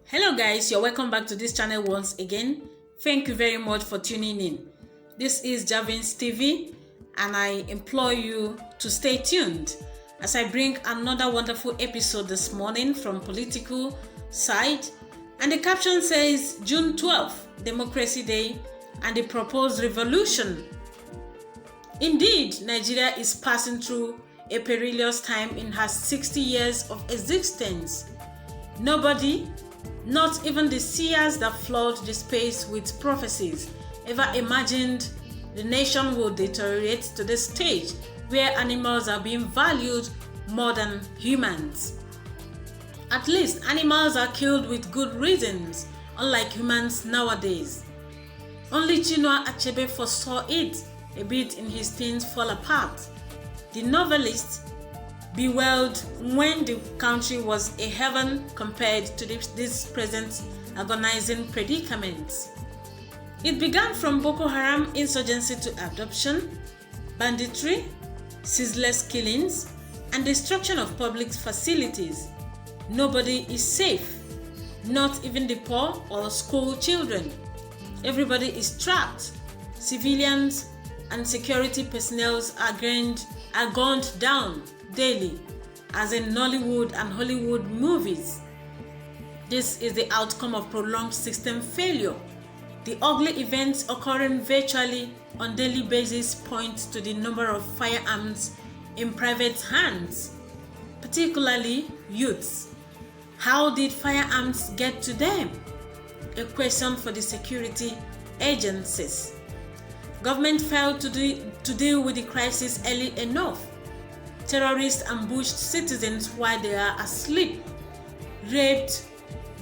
Hello guys, you're welcome back to this channel once again. Thank you very much for tuning in. This is R'ev0luti0n TV and I implore you to stay tuned as I bring another wonderful episode this morning from political side, and the caption says June 12th, Democracy Day and the proposed revolution. Indeed, Nigeria is passing through a perilous time in her 60 years of existence. Nobody, not even the seers that flood the space with prophecies, ever imagined the nation will deteriorate to the stage where animals are being valued more than humans. At least animals are killed with good reasons, unlike humans nowadays. Only Chinua Achebe foresaw it a bit in his Things Fall Apart. The novelist bewailed when the country was a heaven compared to this present agonizing predicament. It began from Boko Haram insurgency to adoption, banditry, ceaseless killings, and destruction of public facilities. Nobody is safe, not even the poor or school children. Everybody is trapped. Civilians and security personnel are gunned down daily, as in Nollywood and Hollywood movies. This is the outcome of prolonged system failure. The ugly events occurring virtually on daily basis point to the number of firearms in private hands, particularly youths. How did firearms get to them? A question for the security agencies. Government failed to deal with the crisis early enough. Terrorists ambushed citizens while they are asleep, raped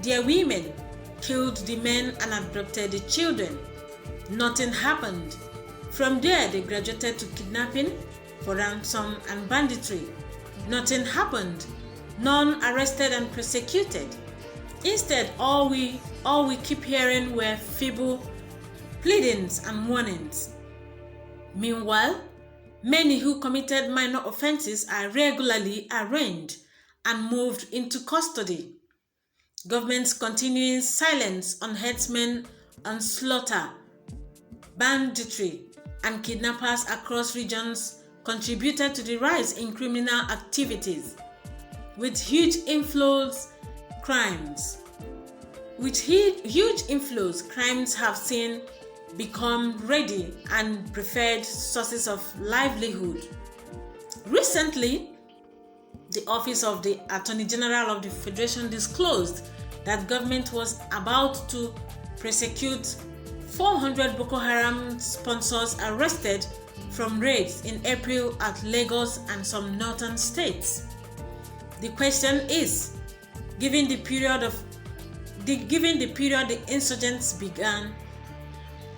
their women, killed the men and abducted the children. Nothing happened. From there, they graduated to kidnapping for ransom and banditry. Nothing happened. None arrested and prosecuted. Instead, all we keep hearing were feeble pleadings and warnings. Meanwhile, many who committed minor offenses are regularly arraigned and moved into custody. Government's continuing silence on herdsmen and slaughter, banditry, and kidnappers across regions contributed to the rise in criminal activities. With huge inflows, crimes have seen become ready and preferred sources of livelihood. Recently, the Office of the Attorney General of the Federation disclosed that government was about to prosecute 400 Boko Haram sponsors arrested from raids in April at Lagos and some northern states. The question is, given the period the insurgents began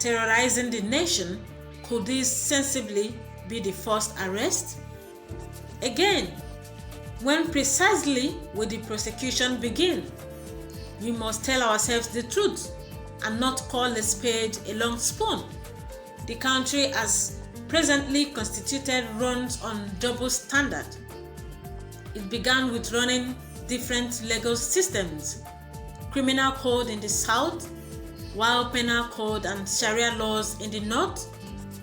terrorizing the nation, could this sensibly be the first arrest? Again, when precisely will the prosecution begin? We must tell ourselves the truth and not call a spade a long spoon. The country as presently constituted runs on double standard. It began with running different legal systems, criminal code in the south, while penal code and Sharia laws in the north.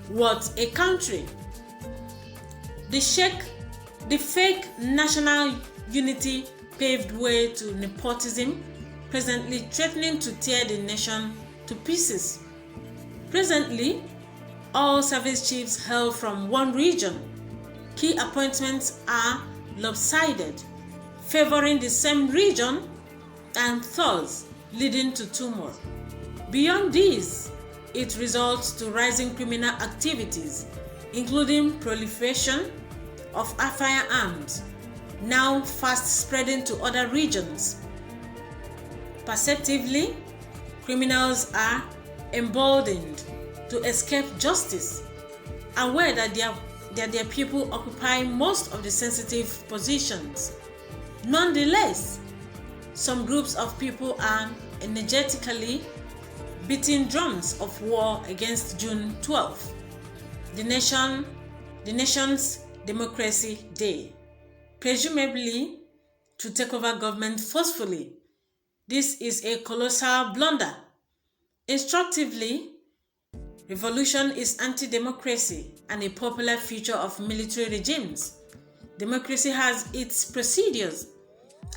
What a country! The fake national unity paved way to nepotism, presently threatening to tear the nation to pieces. Presently, all service chiefs hail from one region. Key appointments are lopsided, favoring the same region, and thus leading to turmoil. Beyond this, it results to rising criminal activities, including proliferation of firearms, now fast spreading to other regions. Perceptively, criminals are emboldened to escape justice, aware that their people occupy most of the sensitive positions. Nonetheless, some groups of people are energetically beating drums of war against June 12th, the nation's Democracy Day, presumably to take over government forcefully. This is a colossal blunder. Instructively, revolution is anti-democracy and a popular feature of military regimes. Democracy has its procedures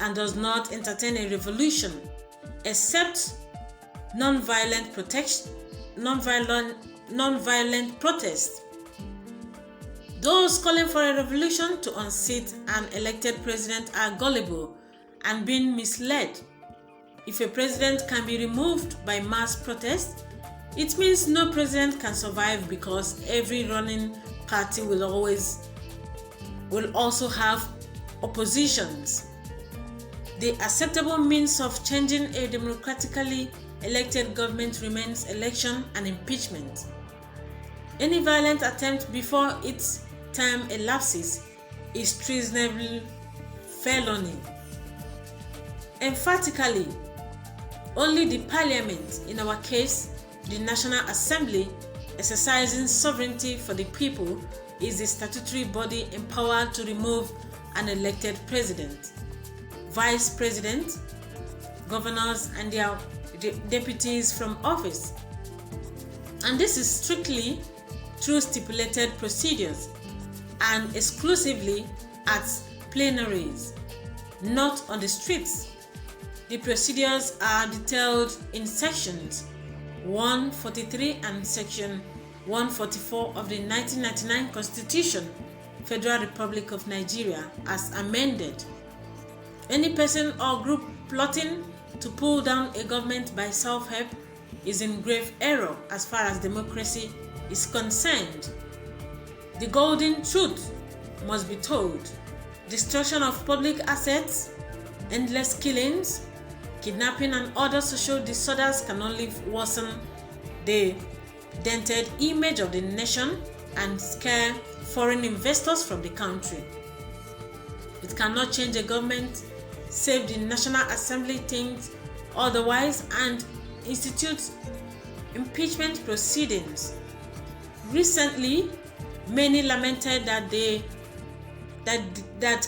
and does not entertain a revolution except non-violent protest. Those calling for a revolution to unseat an elected president are gullible and being misled. If a president can be removed by mass protest, it means no president can survive because every running party will also have oppositions. The acceptable means of changing a democratically elected government remains election and impeachment. Any violent attempt before its term elapses is treasonable felony. Emphatically, only the Parliament, in our case, the National Assembly, exercising sovereignty for the people, is the statutory body empowered to remove an elected president, vice president, governors, and their deputies from office. And this is strictly through stipulated procedures and exclusively at plenaries, not on the streets. The procedures are detailed in sections 143 and section 144 of the 1999 Constitution, Federal Republic of Nigeria, as amended. Any person or group plotting to pull down a government by self-help is in grave error as far as democracy is concerned. The golden truth must be told. Destruction of public assets, endless killings, kidnapping and other social disorders can only worsen the dented image of the nation and scare foreign investors from the country. It cannot change a government save the National Assembly thinks otherwise and institutes impeachment proceedings. Recently, many lamented that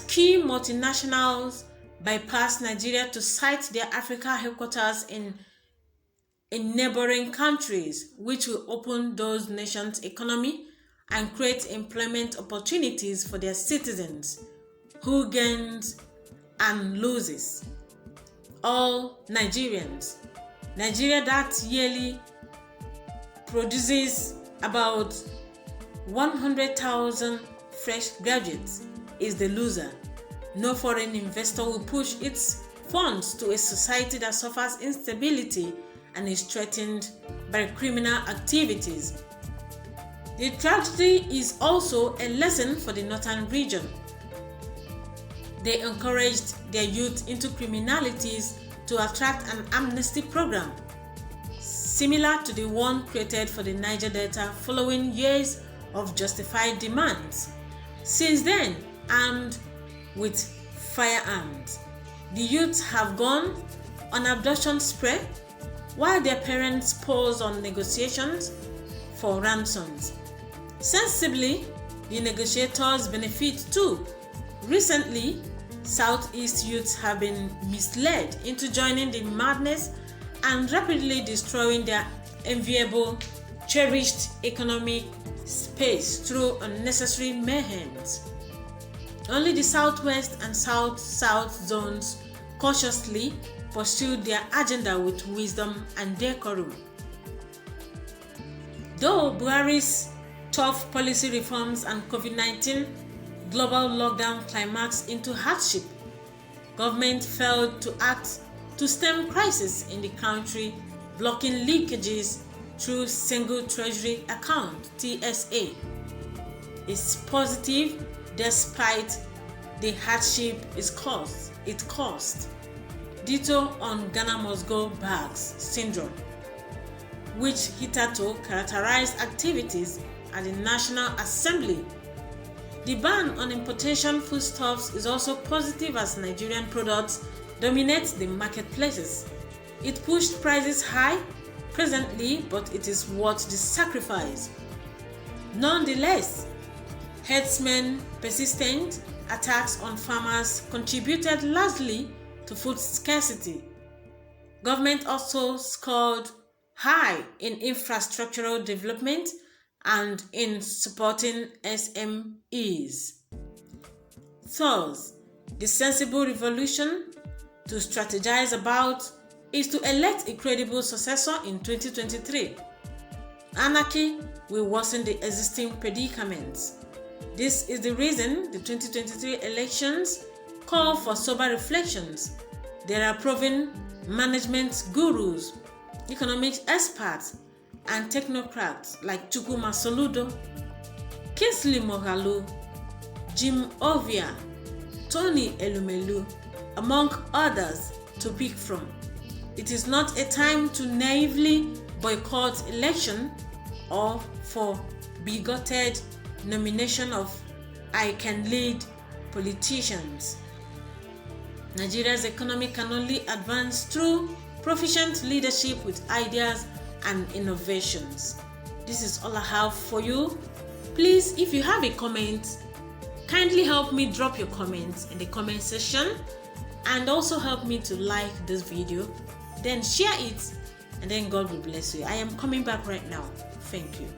key multinationals bypass Nigeria to site their Africa headquarters in neighboring countries, which will open those nations' economy and create employment opportunities for their citizens. Who gains and loses? All Nigerians. Nigeria, that yearly produces about 100,000 fresh graduates, is the loser. No foreign investor will push its funds to a society that suffers instability and is threatened by criminal activities. The tragedy is also a lesson for the northern region. They encouraged their youth into criminalities to attract an amnesty program, similar to the one created for the Niger Delta following years of justified demands. Since then, armed with firearms, the youths have gone on abduction spree while their parents pause on negotiations for ransoms. Sensibly, the negotiators benefit too. Recently, Southeast youths have been misled into joining the madness and rapidly destroying their enviable, cherished economic space through unnecessary mayhem. Only the Southwest and South-South zones cautiously pursued their agenda with wisdom and decorum. Though Buhari's tough policy reforms and COVID-19 global lockdown climaxed into hardship, government failed to act to stem crisis in the country, blocking leakages through single treasury account (TSA). Is positive despite the hardship it caused. Ditto on Ghana must go bags syndrome, which hitherto characterized activities at the National Assembly. The ban on importation foodstuffs is also positive as Nigerian products dominate the marketplaces. It pushed prices high presently, but it is worth the sacrifice. Nonetheless, herdsmen' persistent attacks on farmers contributed largely to food scarcity. Government also scored high in infrastructural development and in supporting SMEs. Thus, the sensible revolution to strategize about is to elect a credible successor in 2023. Anarchy will worsen the existing predicaments. This is the reason the 2023 elections call for sober reflections. There are proven management gurus, economics experts, and technocrats like Chukwuma Soludo, Kingsley Moghalu, Jim Ovia, Tony Elumelu, among others to pick from. It is not a time to naively boycott election or for bigoted nomination of I can lead politicians. Nigeria's economy can only advance through proficient leadership with ideas and innovations. This is all I have for you. Please, if you have a comment, kindly help me drop your comments in the comment section, and also help me to like this video, then share it, and then God will bless you. I am coming back right now. Thank you.